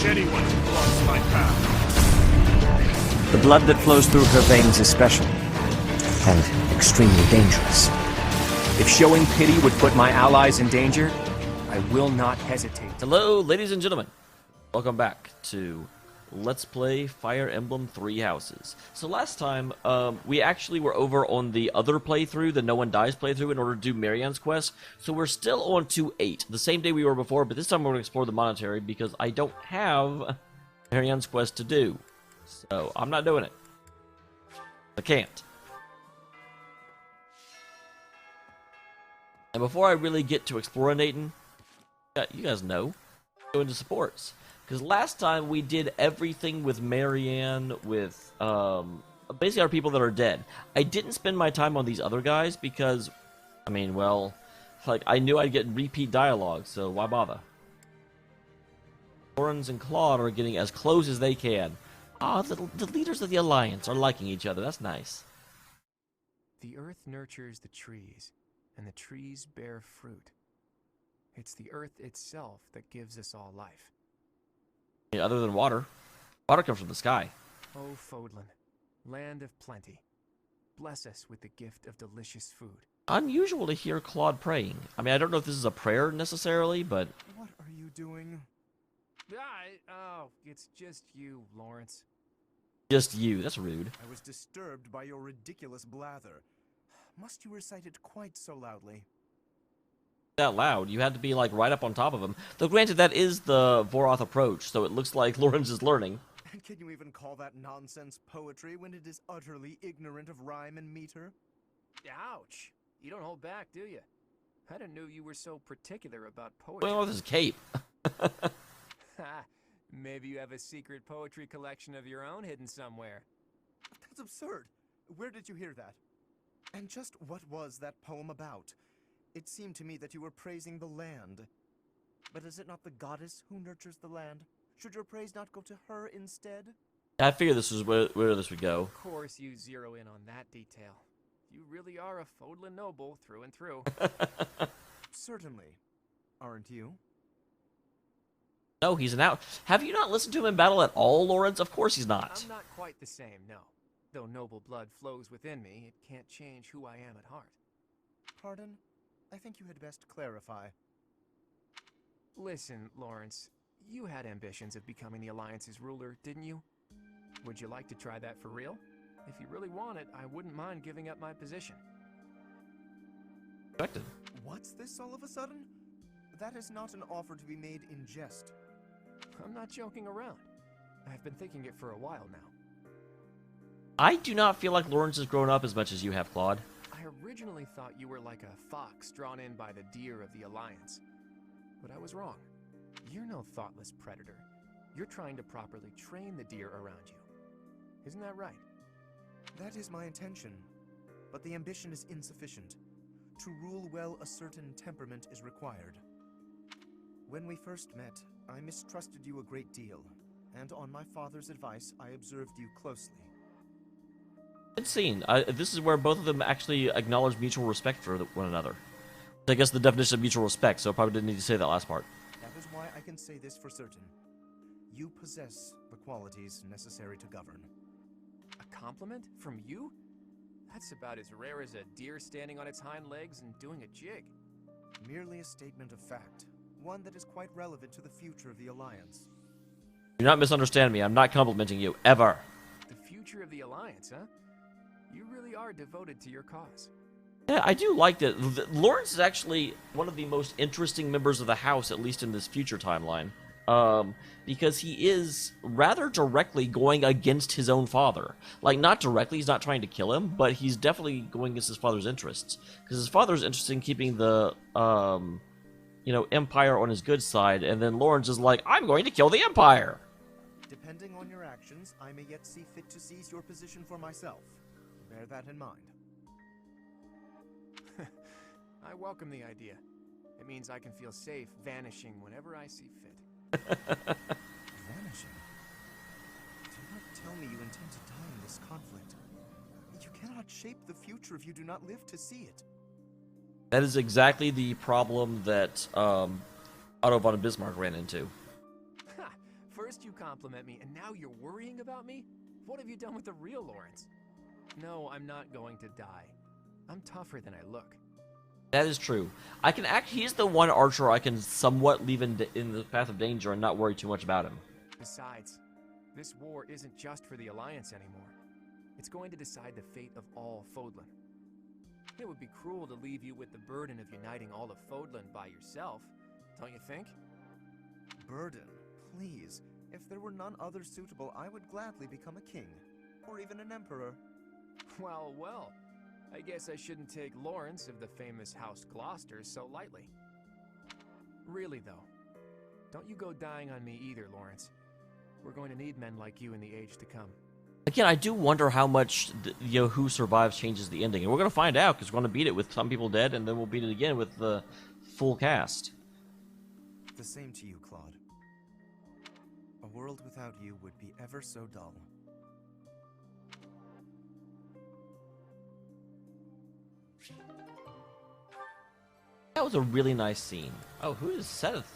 punish anyone who blocks my path. The blood that flows through her veins is special, and extremely dangerous. If showing pity would put my allies in danger, I will not hesitate. Hello, ladies and gentlemen. Welcome back to Let's Play Fire Emblem Three Houses. So last time, we actually were over on the other playthrough, the No One Dies playthrough, in order to do Marianne's quest. So we're still on to 8, the same day we were before, but this time we're going to explore the monastery because I don't have Marianne's quest to do. So I'm not doing it. I can't. And before I really get to exploring Nathan, you guys know, go into supports. Because last time we did everything with Marianne, with basically our people that are dead. I didn't spend my time on these other guys because, I mean, well, like I knew I'd get repeat dialogue, so why bother? Lorenz and Claude are getting as close as they can. Ah, the leaders of the Alliance are liking each other. That's nice. The earth nurtures the trees, and the trees bear fruit. It's the earth itself that gives us all life. Yeah, other than water. Water comes from the sky. Oh, Fodlan, land of plenty. Bless us with the gift of delicious food. Unusual to hear Claude praying. I mean, I don't know if this is a prayer necessarily, but... What are you doing? Oh, it's just you, Lawrence. Just you. That's rude. I was disturbed by your ridiculous blather. Must you recite it quite so loudly? That loud. You had to be, like, right up on top of him. Though, granted, that is the Voroth approach, so it looks like Lorenz is learning. And can you even call that nonsense poetry when it is utterly ignorant of rhyme and meter? Ouch! You don't hold back, do you? I didn't know you were so particular about poetry. Well, with his cape. Ha! Maybe you have a secret poetry collection of your own hidden somewhere. That's absurd. Where did you hear that? And just what was that poem about? It seemed to me that you were praising the land. But is it not the goddess who nurtures the land? Should your praise not go to her instead? I figured this was where this would go. Of course you zero in on that detail. You really are a Fodlan noble through and through. Certainly. Aren't you? No, he's an out. Have you not listened to him in battle at all, Lorenz? Of course he's not. I'm not quite the same, no. Though noble blood flows within me, it can't change who I am at heart. Pardon? I think you had best clarify. Listen, Lawrence, you had ambitions of becoming the Alliance's ruler, didn't you? Would you like to try that for real? If you really want it, I wouldn't mind giving up my position. Expected. What's this all of a sudden? That is not an offer to be made in jest. I'm not joking around. I've been thinking it for a while now. I do not feel like Lorenz has grown up as much as you have, Claude. I originally thought you were like a fox drawn in by the deer of the Alliance. But I was wrong. You're no thoughtless predator. You're trying to properly train the deer around you. Isn't that right? That is my intention. But the ambition is insufficient. To rule well, a certain temperament is required. When we first met, I mistrusted you a great deal, and on my father's advice, I observed you closely. Good scene. This is where both of them actually acknowledge mutual respect for one another. I guess the definition of mutual respect, so I probably didn't need to say that last part. That is why I can say this for certain. You possess the qualities necessary to govern. A compliment from you? That's about as rare as a deer standing on its hind legs and doing a jig. Merely a statement of fact. One that is quite relevant to the future of the Alliance. Do not misunderstand me. I'm not complimenting you, ever. The future of the Alliance, huh? You really are devoted to your cause. Yeah, I do like that. Lorenz is actually one of the most interesting members of the house, at least in this future timeline. Because he is rather directly going against his own father. Like, not directly, he's not trying to kill him, but he's definitely going against his father's interests. Because his father's interested in keeping the, Empire on his good side, and then Lorenz is like, I'm going to kill the Empire! Depending on your actions, I may yet see fit to seize your position for myself. Bear that in mind. I welcome the idea. It means I can feel safe vanishing whenever I see fit. Vanishing? Do not tell me you intend to die in this conflict. You cannot shape the future if you do not live to see it. That is exactly the problem that Otto von Bismarck ran into. Ha! First you compliment me, and now you're worrying about me? What have you done with the real Lawrence? No, I'm not going to die. I'm tougher than I look. That is true. I can act. He's the one archer I can somewhat leave in the path of danger and not worry too much about him. Besides, this war isn't just for the Alliance anymore. It's going to decide the fate of all Fodlan. It would be cruel to leave you with the burden of uniting all of Fodlan by yourself, don't you think? Burden, please. If there were none other suitable, I would gladly become a king, or even an emperor. Well, well. I guess I shouldn't take Lawrence of the famous House Gloucester so lightly. Really, though, don't you go dying on me either, Lawrence. We're going to need men like you in the age to come. Again, I do wonder how much who survives changes the ending, and we're going to find out because we're going to beat it with some people dead, and then we'll beat it again with the full cast. The same to you, Claude. A world without you would be ever so dull. That was a really nice scene. Oh, who is Seth?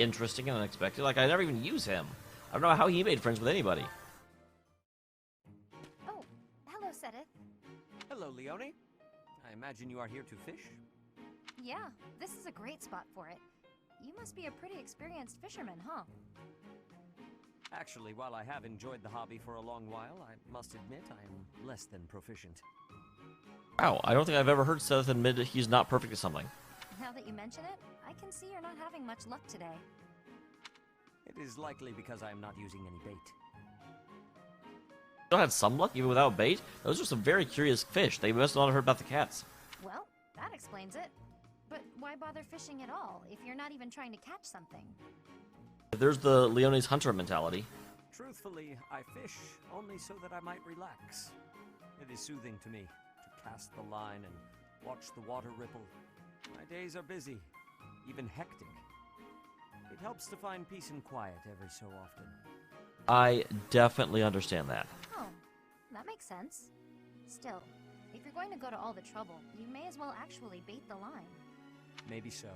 Interesting and unexpected. Like, I never even use him. I don't know how he made friends with anybody. Oh, hello, Sedith. Hello, Leone. I imagine you are here to fish? Yeah, this is a great spot for it. You must be a pretty experienced fisherman, huh? Actually, while I have enjoyed the hobby for a long while, I must admit I am less than proficient. Wow, I don't think I've ever heard Seth admit that he's not perfect at something. Now that you mention it, I can see you're not having much luck today. It is likely because I am not using any bait. Still had some luck even without bait. Those are some very curious fish. They must not have heard about the cats. Well, that explains it. But why bother fishing at all if you're not even trying to catch something? There's the Leone's hunter mentality. Truthfully, I fish only so that I might relax. It is soothing to me to cast the line and watch the water ripple. My days are busy, even hectic. It helps to find peace and quiet every so often. I definitely understand that. Oh, that makes sense. Still, if you're going to go to all the trouble, you may as well actually bait the line. Maybe so.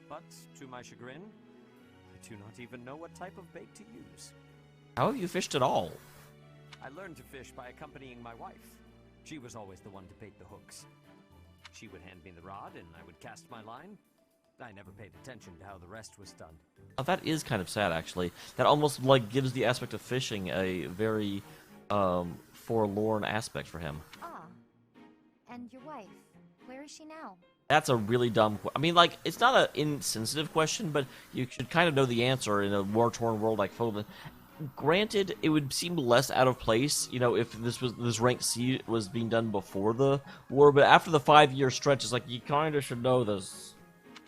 But, to my chagrin, I do not even know what type of bait to use. How have you fished at all? I learned to fish by accompanying my wife. She was always the one to bait the hooks. She would hand me the rod and I would cast my line. I never paid attention to how the rest was done. Oh, that is kind of sad, actually. That almost like gives the aspect of fishing a very forlorn aspect for him. Ah, and your wife, where is she now? That's a really dumb I mean, like, it's not an insensitive question, but you should kind of know the answer in a war-torn world like Fodlan. Granted, it would seem less out of place, you know, if this rank C was being done before the war, but after the 5-year stretch, it's like, you kind of should know this.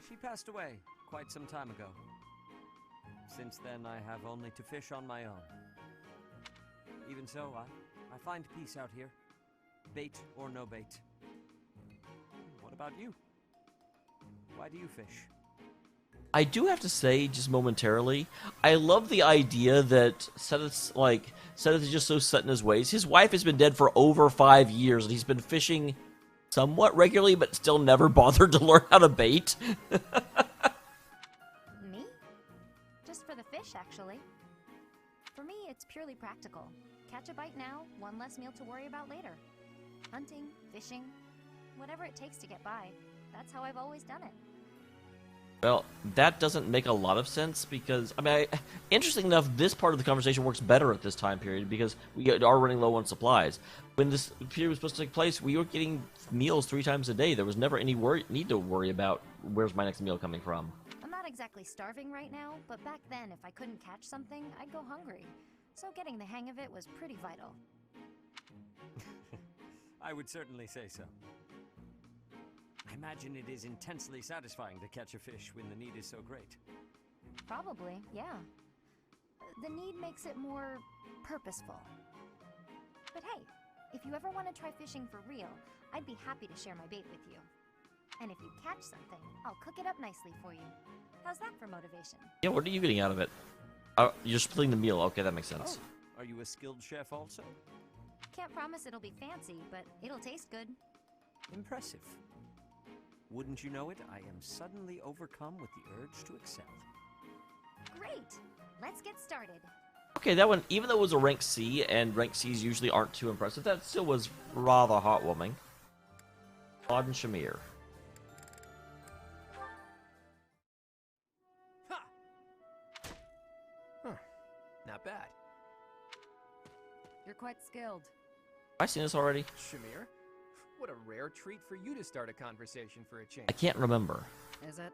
She passed away quite some time ago. Since then, I have only to fish on my own. Even so, I find peace out here. Bait or no bait. What about you? Why do you fish? I do have to say, just momentarily, I love the idea that Seth is just so set in his ways. His wife has been dead for over 5 years, and he's been fishing somewhat regularly, but still never bothered to learn how to bait. Me? Just for the fish, actually. For me, it's purely practical. Catch a bite now, one less meal to worry about later. Hunting, fishing, whatever it takes to get by. That's how I've always done it. Well, that doesn't make a lot of sense because, I mean, interesting enough, this part of the conversation works better at this time period because we are running low on supplies. When this period was supposed to take place, we were getting meals 3 times a day. There was never any need to worry about where's my next meal coming from. I'm not exactly starving right now, but back then, if I couldn't catch something, I'd go hungry. So getting the hang of it was pretty vital. I would certainly say so. I imagine it is intensely satisfying to catch a fish when the need is so great. Probably, yeah. The need makes it more purposeful. But hey, if you ever want to try fishing for real, I'd be happy to share my bait with you. And if you catch something, I'll cook it up nicely for you. How's that for motivation? Yeah, what are you getting out of it? You're splitting the meal. Okay, that makes sense. Oh, are you a skilled chef also? Can't promise it'll be fancy, but it'll taste good. Impressive. Wouldn't you know it, I am suddenly overcome with the urge to excel. Great! Let's get started. Okay, that one, even though it was a rank C, and rank Cs usually aren't too impressive, that still was rather heartwarming. Claude and Shamir. Ha! Huh. Not bad. You're quite skilled. Have I seen this already? Shamir, what a rare treat for you to start a conversation for a change. I can't remember. Is it?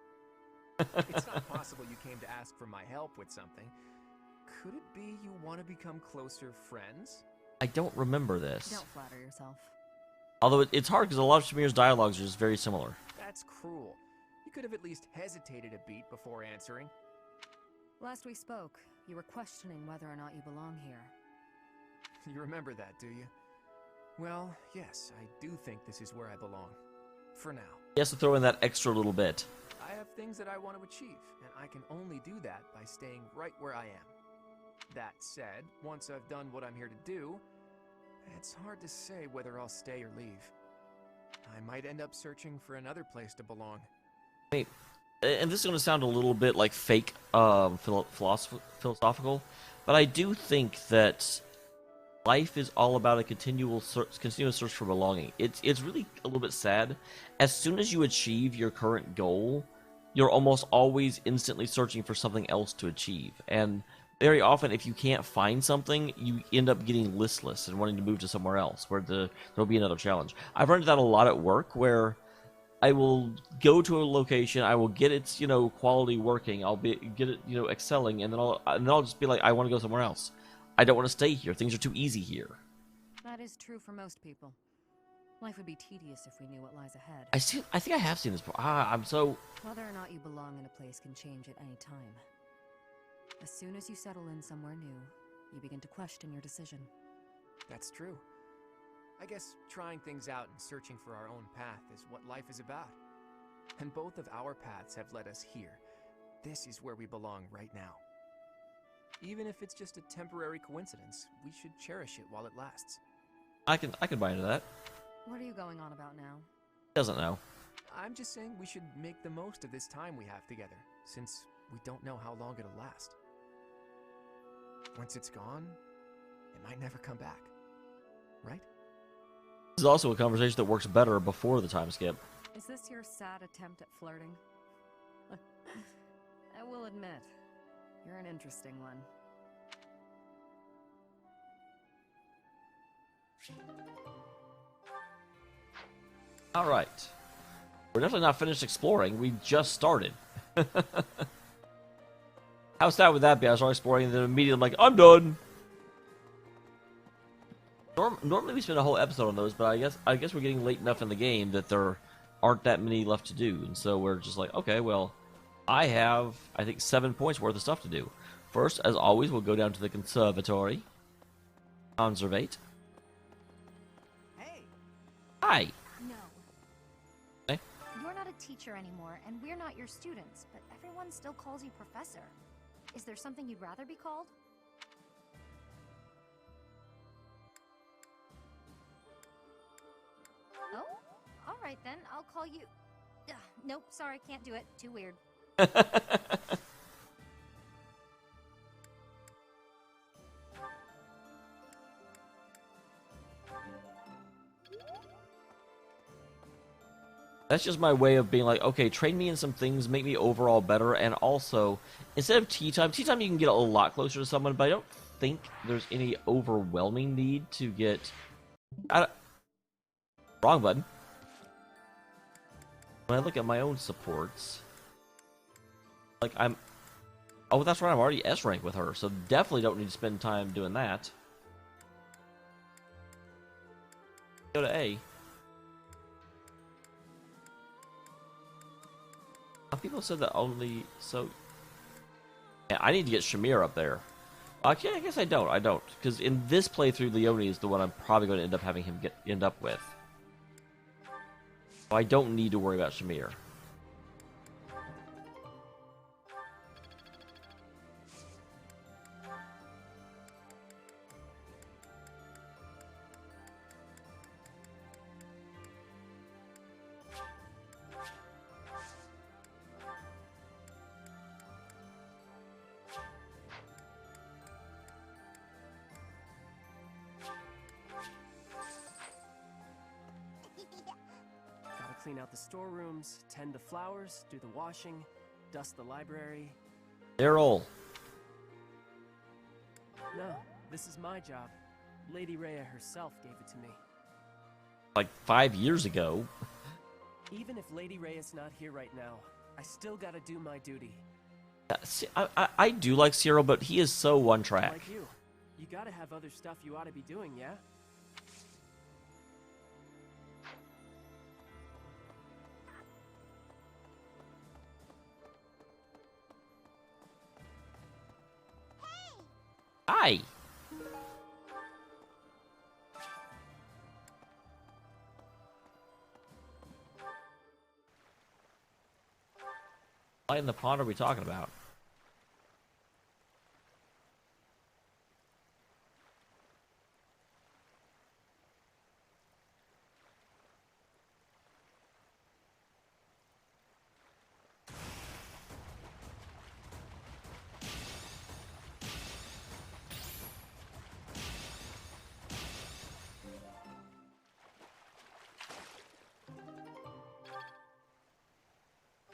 It's not possible you came to ask for my help with something. Could it be you want to become closer friends? I don't remember this. Don't flatter yourself. Although it's hard because a lot of Shamir's dialogues are just very similar. That's cruel. You could have at least hesitated a beat before answering. Last we spoke, you were questioning whether or not you belong here. You remember that, do you? Well, yes, I do think this is where I belong. For now. He has to throw in that extra little bit. I have things that I want to achieve, and I can only do that by staying right where I am. That said, once I've done what I'm here to do, it's hard to say whether I'll stay or leave. I might end up searching for another place to belong. Wait, and this is going to sound a little bit like fake philosophical, but I do think that life is all about a continuous search for belonging. It's really a little bit sad. As soon as you achieve your current goal, you're almost always instantly searching for something else to achieve. And very often, if you can't find something, you end up getting listless and wanting to move to somewhere else where there'll be another challenge. I've run into that a lot at work, where I will go to a location, I will get its quality working, get it excelling, and then I'll just be like, I want to go somewhere else. I don't want to stay here. Things are too easy here. That is true for most people. Life would be tedious if we knew what lies ahead. I think I have seen this before. I'm so... Whether or not you belong in a place can change at any time. As soon as you settle in somewhere new, you begin to question your decision. That's true. I guess trying things out and searching for our own path is what life is about. And both of our paths have led us here. This is where we belong right now. Even if it's just a temporary coincidence, we should cherish it while it lasts. I can buy into that. What are you going on about now? Doesn't know. I'm just saying we should make the most of this time we have together, since we don't know how long it'll last. Once it's gone, it might never come back. Right? This is also a conversation that works better before the time skip. Is this your sad attempt at flirting? I will admit, you're an interesting one. Alright. We're definitely not finished exploring. We just started. How sad would that be? I start exploring and then immediately I'm like, I'm done! Normally we spend a whole episode on those, but I guess we're getting late enough in the game that there aren't that many left to do. And so we're just like, okay, well, I have, I think, 7 points worth of stuff to do. First, as always, we'll go down to the conservatory. Conservate. Hey! Hi! No. Hey? You're not a teacher anymore, and we're not your students, but everyone still calls you professor. Is there something you'd rather be called? Oh? Alright then, I'll call you... Ugh, nope, sorry, can't do it. Too weird. That's just my way of being like, okay, train me in some things, make me overall better, and also, instead of tea time you can get a lot closer to someone, but I don't think there's any overwhelming need to get... Wrong button. When I look at my own supports, like oh, that's right, I'm already S rank with her, so definitely don't need to spend time doing that. Go to A. People said that only, so... Yeah, I need to get Shamir up there. Okay, I guess I don't, because in this playthrough, Leone is the one I'm probably going to end up having him end up with. So I don't need to worry about Shamir. clean out the storerooms, tend the flowers, do the washing, dust the library. Daryl. No, this is my job. Lady Rhea herself gave it to me. Like 5 years ago. Even if Lady Rhea's not here right now, I still gotta do my duty. I do like Cyril, but he is so one track. Like you. You gotta have other stuff you ought to be doing, yeah? Hi. Light in the pond are we talking about?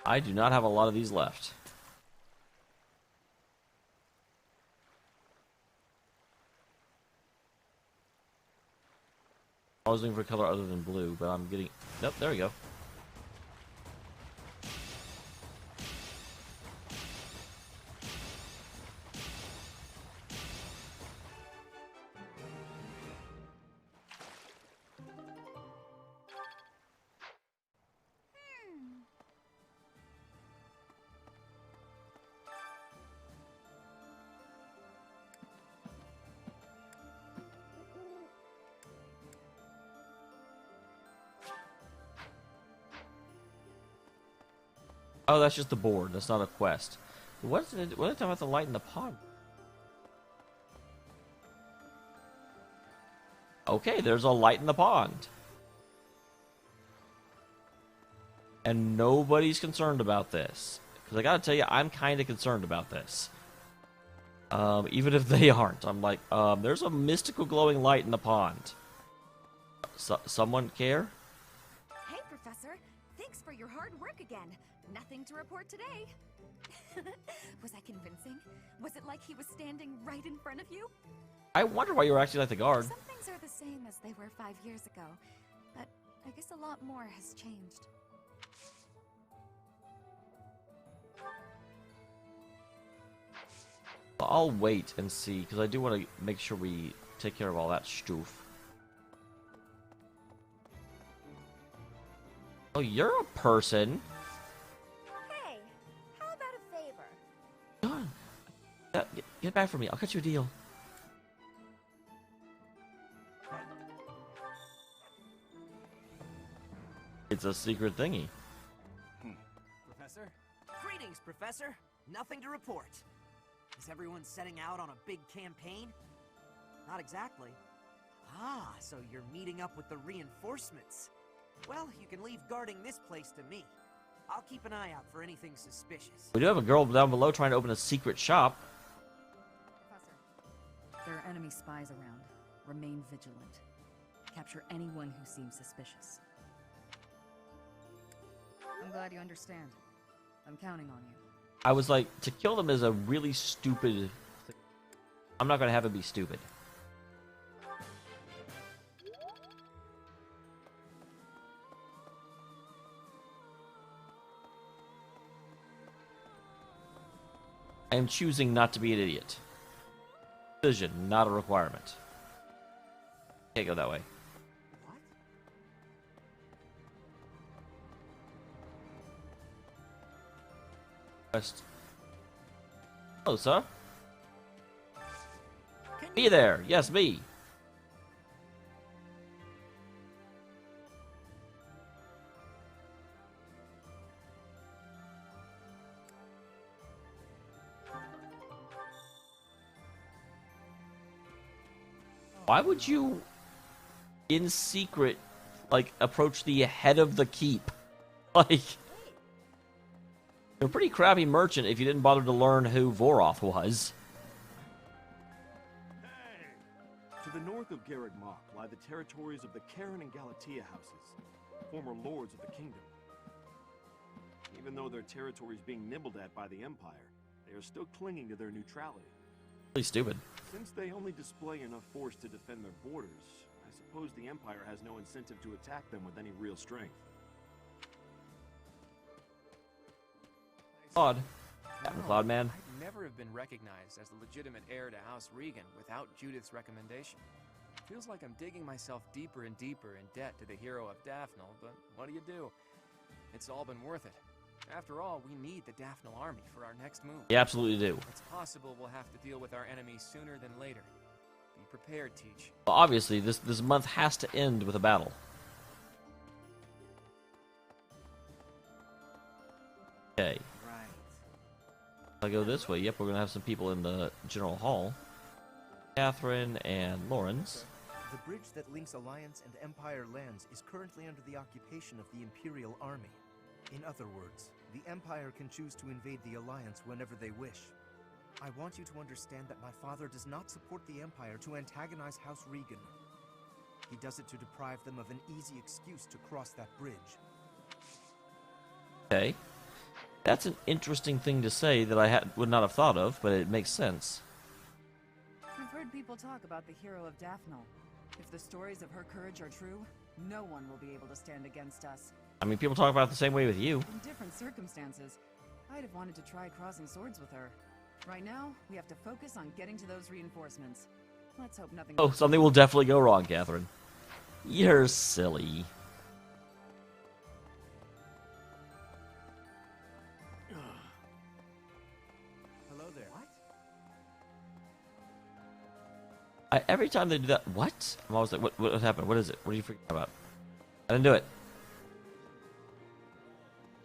I do not have a lot of these left. I was looking for a color other than blue, but I'm getting... Nope, there we go. Oh, that's just the board. That's not a quest. What is it talking about the light in the pond? Okay, there's a light in the pond. And nobody's concerned about this. Because I gotta tell you, I'm kind of concerned about this. Even if they aren't. I'm like, there's a mystical glowing light in the pond. Someone care? Hey, Professor. Thanks for your hard work again. Nothing to report today. Was I convincing? Was it like he was standing right in front of you? I wonder why you were actually like the guard. Some things are the same as they were 5 years ago, but I guess a lot more has changed. I'll wait and see, because I do want to make sure we take care of all that stuff. Oh, you're a person. Hey, how about a favor? Go on. Get back from me. I'll cut you a deal. It's a secret thingy. Professor? Greetings, Professor. Nothing to report. Is everyone setting out on a big campaign? Not exactly. Ah, so you're meeting up with the reinforcements. Well, you can leave guarding this place to me. I'll keep an eye out for anything suspicious. We do have a girl down below trying to open a secret shop. Professor, there are enemy spies around. Remain vigilant. Capture anyone who seems suspicious. I'm glad you understand. I'm counting on you. I was like, to kill them is a really stupid thing. I'm not going to have it be stupid. I am choosing not to be an idiot. Decision, not a requirement. Can't go that way. Hello, sir. Me there. Yes, me. Why would you, in secret, like, approach the head of the keep? Like... You're a pretty crappy merchant if you didn't bother to learn who Voroth was. To the north of Garreg Mach lie the territories of the Karen and Galatea houses, former lords of the kingdom. Even though their territory is being nibbled at by the Empire, they are still clinging to their neutrality. Really stupid. Since they only display enough force to defend their borders, I suppose the Empire has no incentive to attack them with any real strength. Odd. No, Cloudman. I'd never have been recognized as the legitimate heir to House Regan without Judith's recommendation. Feels like I'm digging myself deeper and deeper in debt to the hero of Daphnel, but what do? It's all been worth it. After all, we need the Daphnel army for our next move. You absolutely do. It's possible we'll have to deal with our enemies sooner than later. Be prepared, Teach. Well, obviously, this month has to end with a battle. Okay. Right. If I go this way, yep, we're gonna have some people in the General Hall. Catherine and Lawrence. The bridge that links Alliance and Empire lands is currently under the occupation of the Imperial Army. In other words, the Empire can choose to invade the Alliance whenever they wish. I want you to understand that my father does not support the Empire to antagonize House Regan. He does it to deprive them of an easy excuse to cross that bridge. Okay. That's an interesting thing to say that I would not have thought of, but it makes sense. I've heard people talk about the hero of Daphnel. If the stories of her courage are true, no one will be able to stand against us. I mean, people talk about it the same way with you. In different circumstances, I'd have wanted to try crossing swords with her. Right now, we have to focus on getting to those reinforcements. Let's hope nothing... Oh, something will definitely go wrong, Catherine. You're silly. Hello there. What? Every time they do that, what? I'm always like, what happened? What is it? What are you freaking about? I didn't do it.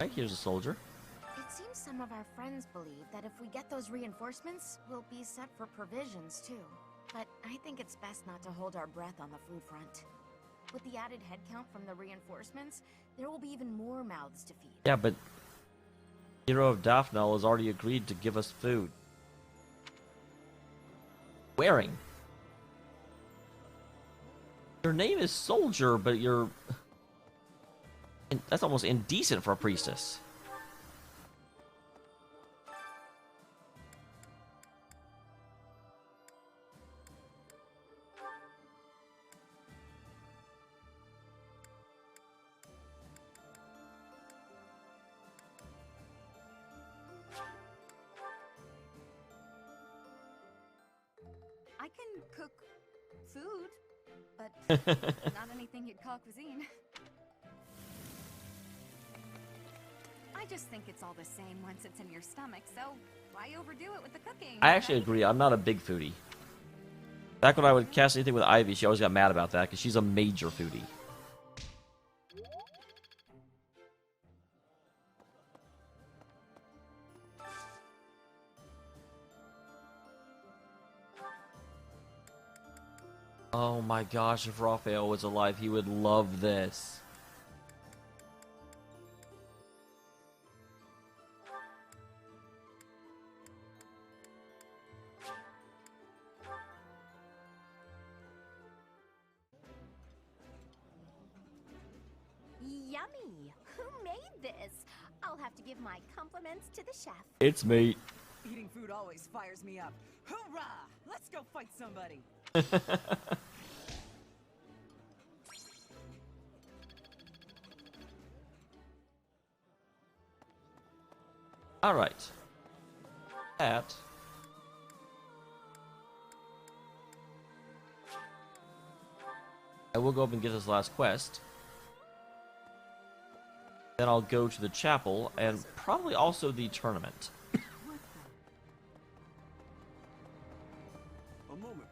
Okay, here's a soldier. It seems some of our friends believe that if we get those reinforcements, we'll be set for provisions too. But I think it's best not to hold our breath on the food front. With the added headcount from the reinforcements, there will be even more mouths to feed. Yeah, but Hero of Daphnel has already agreed to give us food. Wearing. Your name is Soldier, but you're... That's almost indecent for a priestess. I can cook food, but not anything you'd call cuisine. I just think it's all the same once it's in your stomach, so why overdo it with the cooking? I actually agree. I'm not a big foodie. Back when I would cast anything with Ivy, she always got mad about that because she's a major foodie. Oh my gosh, if Raphael was alive, he would love this. Yummy! Who made this? I'll have to give my compliments to the chef. It's me. Eating food always fires me up. Hoorah! Let's go fight somebody! Alright. That. I will go up and get this last quest. Then I'll go to the chapel and probably also the tournament. A moment.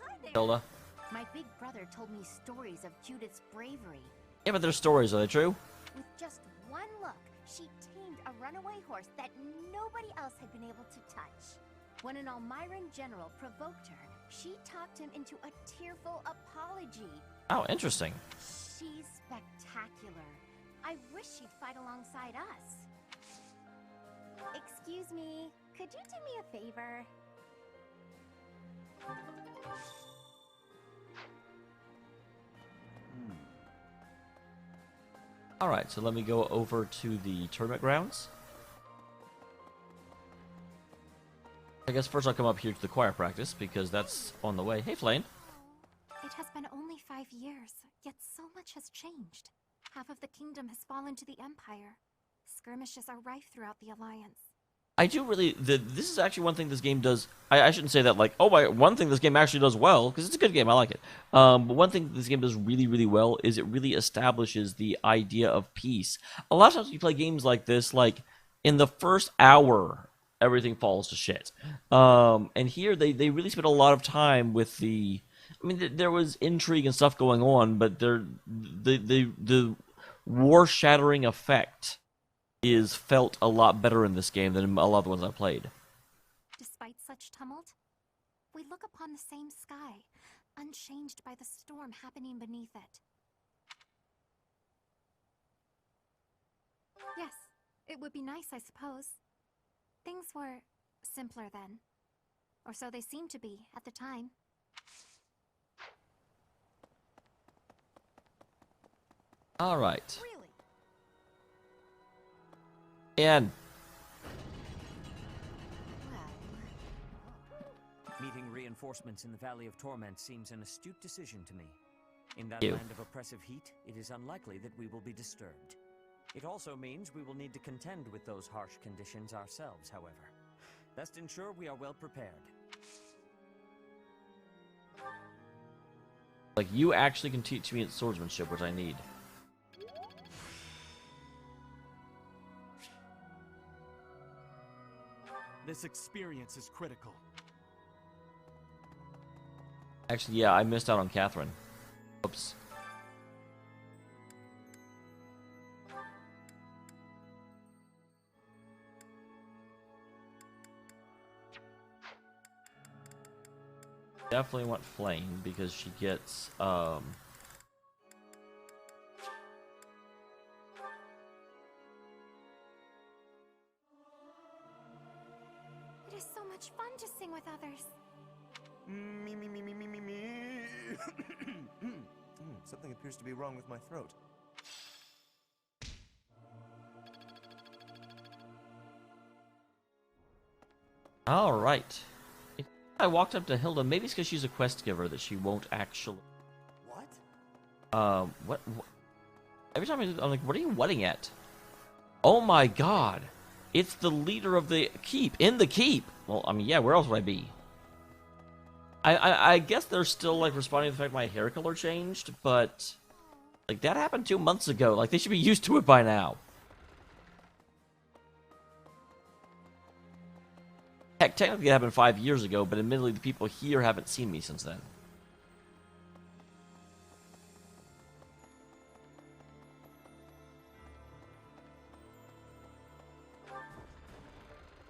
Hi there. Hilda. My big brother told me stories of Judith's bravery. Yeah, but their stories, are they true? With just one look, she tamed a runaway horse that nobody else had been able to touch. When an Almiran general provoked her, she talked him into a tearful apology. Oh, interesting. She's spectacular. I wish she'd fight alongside us. Excuse me, could you do me a favor? Alright, so let me go over to the tournament grounds. I guess first I'll come up here to the choir practice, because that's on the way. Hey, Flame. It has been only 5 years, yet so much has changed. Half of the kingdom has fallen to the Empire. Skirmishes are rife throughout the Alliance. I do really... this is actually one thing this game does... I shouldn't say that like, oh, one thing this game actually does well, because it's a good game, I like it. But one thing this game does really, really well is it really establishes the idea of peace. A lot of times you play games like this, like, in the first hour, everything falls to shit. And here, they really spent a lot of time with the... I mean, there was intrigue and stuff going on, but the war-shattering effect is felt a lot better in this game than a lot of the ones I played. Despite such tumult, we look upon the same sky, unchanged by the storm happening beneath it. Yes, it would be nice, I suppose. Things were simpler then. Or so they seemed to be at the time. Alright. And Meeting reinforcements in the Valley of Torment seems an astute decision to me. In that Ew. land of oppressive heat, it is unlikely that we will be disturbed. It also means we will need to contend with those harsh conditions ourselves, however. Best ensure we are well prepared. like, you actually can teach me swordsmanship, which I need. This experience is critical. Actually, yeah, I missed out on Catherine. Oops. Definitely want Flame because she gets It is so much fun to sing with others. Me. Something appears to be wrong with my throat. Alright. If I walked up to Hilda, maybe it's because she's a quest giver that she won't actually... What? What? Every time I'm like, what are you whatting at? Oh my god. It's the leader of the keep. In the keep! Well, I mean, yeah, where else would I be? I guess they're still, like, responding to the fact my hair color changed, but... Like, that happened 2 months ago. Like, they should be used to it by now. Heck, technically it happened 5 years ago, but admittedly the people here haven't seen me since then.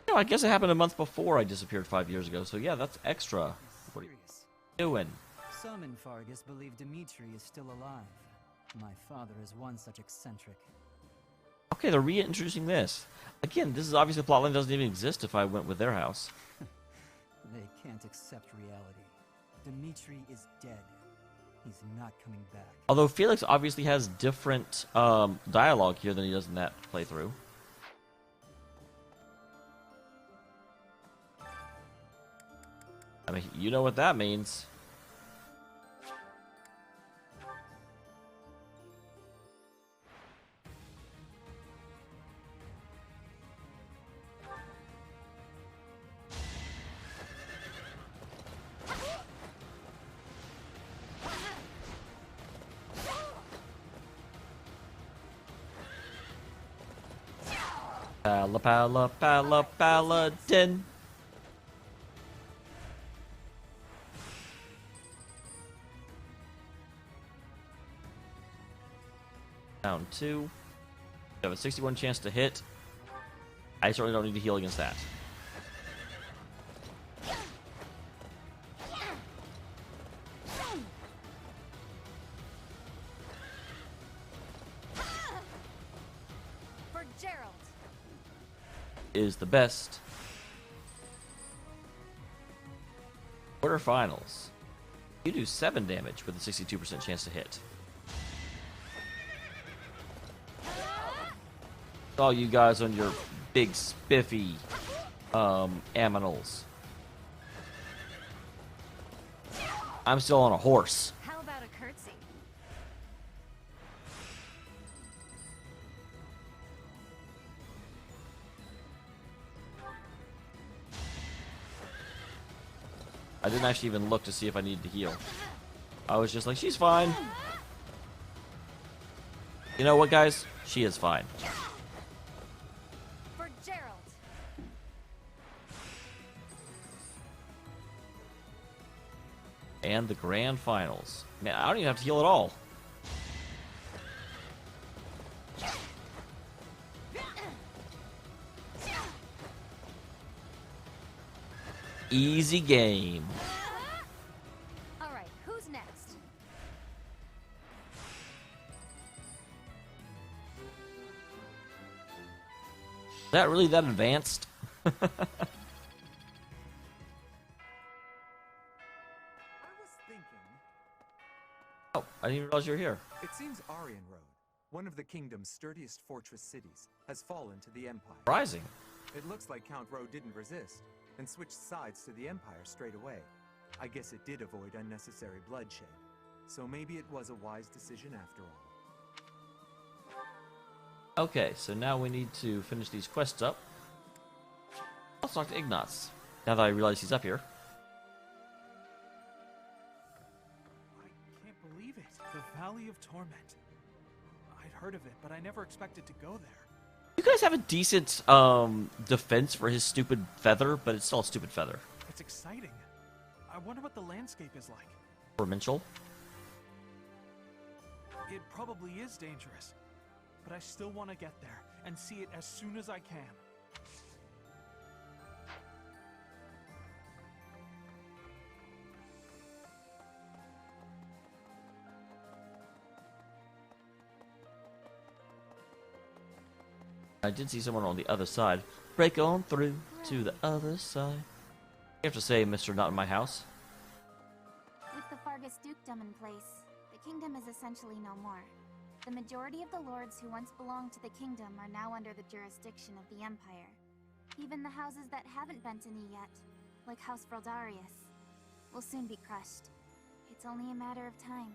You know, I guess it happened a month before I disappeared 5 years ago, so yeah, that's extra. What are you doing? Some in Fargus believe Dimitri is still alive. My father is one such eccentric. Okay, they're reintroducing this. Again, this is obviously a plotline that doesn't even exist if I went with their house. They can't accept reality. Dimitri is dead. He's not coming back. Although Felix obviously has different dialogue here than he does in that playthrough. I mean, you know what that means. Paladin. Down 2. You have a 61 chance to hit. I certainly don't need to heal against that. For Gerald. Is the best. Quarterfinals. You do 7 damage with a 62% chance to hit. All you guys on your big spiffy aminals. I'm still on a horse. How about a curtsy? I didn't actually even look to see if I needed to heal. I was just like, she's fine. You know what, guys? She is fine. For Gerald. And the grand finals. Man, I don't even have to heal at all. Easy game. All right, who's next? Is that really that advanced? I was thinking. Oh, I didn't even realize you were here. It seems Aryan Road, one of the kingdom's sturdiest fortress cities, has fallen to the Empire. Rising. It looks like Count Road didn't resist, and switched sides to the Empire straight away. I guess it did avoid unnecessary bloodshed, so maybe it was a wise decision after all. Okay, so now we need to finish these quests up. Let's talk to Ignatz, now that I realize he's up here. I can't believe it. The Valley of Torment. I'd heard of it, but I never expected to go there. You guys have a decent defense for his stupid feather, but it's still a stupid feather. It's exciting. I wonder what the landscape is like. Provincial. It probably is dangerous, but I still want to get there and see it as soon as I can. I did see someone on the other side. Break on through to the other side. You have to say, Mr. Not in My House. With the Fargus dukedom in place, the kingdom is essentially no more. The majority of the lords who once belonged to the kingdom are now under the jurisdiction of the Empire. Even the houses that haven't bent a knee yet, like House Fraldarius, will soon be crushed. It's only a matter of time.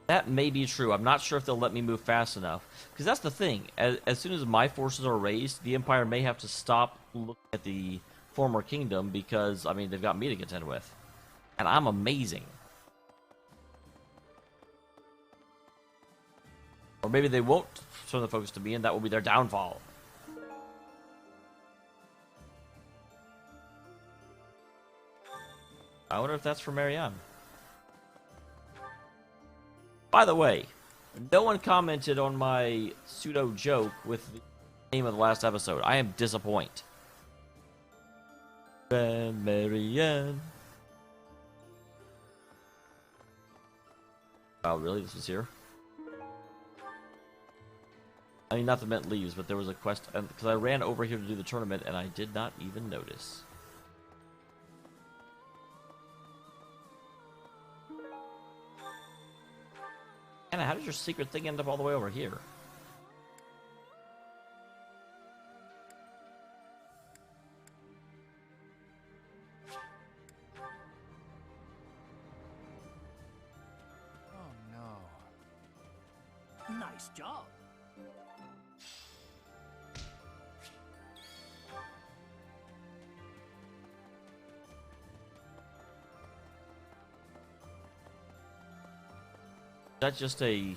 That may be true. I'm not sure if they'll let me move fast enough. Because that's the thing. As soon as my forces are raised, the Empire may have to stop looking at the former kingdom because, I mean, they've got me to contend with. And I'm amazing. Or maybe they won't turn the focus to me and that will be their downfall. I wonder if that's for Marianne. By the way, no one commented on my pseudo joke with the name of the last episode. I am disappointed. And Marianne. Oh, really? This was here? I mean, not that meant leaves, but there was a quest, because I ran over here to do the tournament, and I did not even notice. Anna, how did your secret thing end up all the way over here? Oh no. Nice job. Is that just a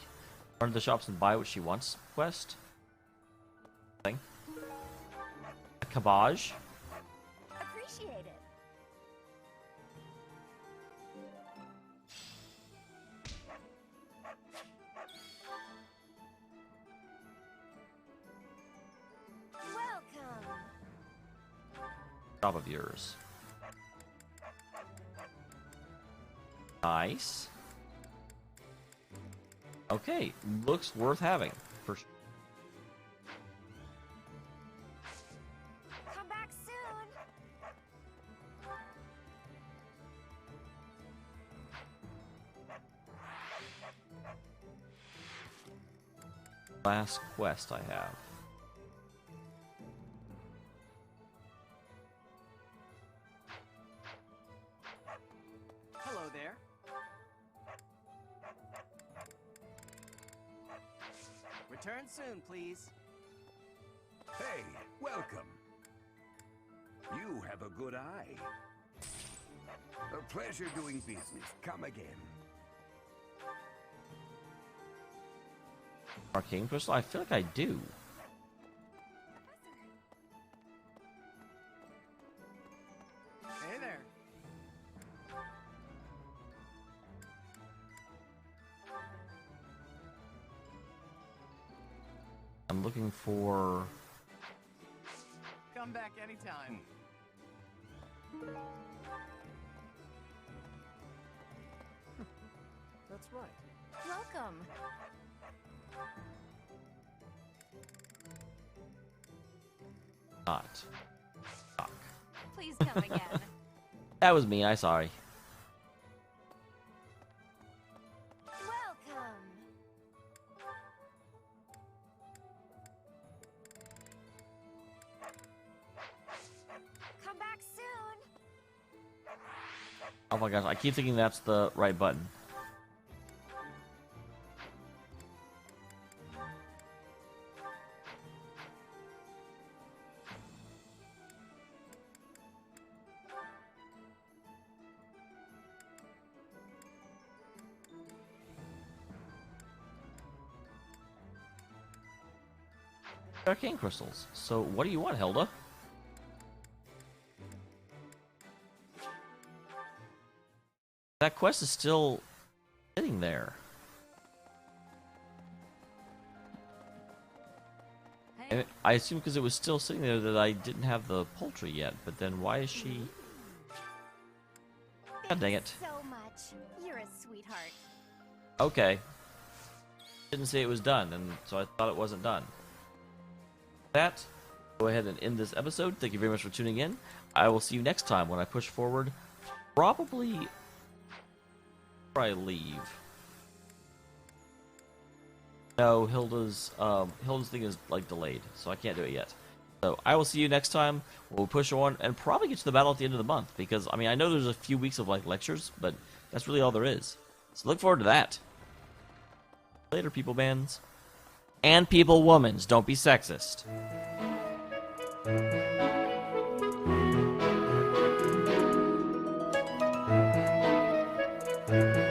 run to the shops and buy what she wants quest? Thing? A cabbage? Appreciate it. Welcome! Job of yours. Nice. Okay, looks worth having for sure. Come back soon! last quest I have. Hello there. Return soon, please. Hey, welcome. You have a good eye. A pleasure doing business. Come again. Arcane crystal? I feel like I do. Hey there. I'm looking for... Come back anytime. That's right. Welcome. Not. Fuck. Please come again. That was me, I'm sorry. Welcome. Come back soon. Oh my gosh, I keep thinking that's the right button. Arcane crystals. So what do you want, Hilda? That quest is still sitting there. And I assume because it was still sitting there that I didn't have the poultry yet, but then why is she... God dang it. So much. You're a sweetheart. Okay. Didn't say it was done, and so I thought it wasn't done. That, go ahead and end this episode. Thank you very much for tuning in. I will see you next time when I push forward. Probably before I leave. No, Hilda's thing is like delayed, so I can't do it yet. So I will see you next time. We'll push on and probably get to the battle at the end of the month because I mean I know there's a few weeks of like lectures, but that's really all there is. So look forward to that. Later, people bands. And people womans, don't be sexist. Thank you.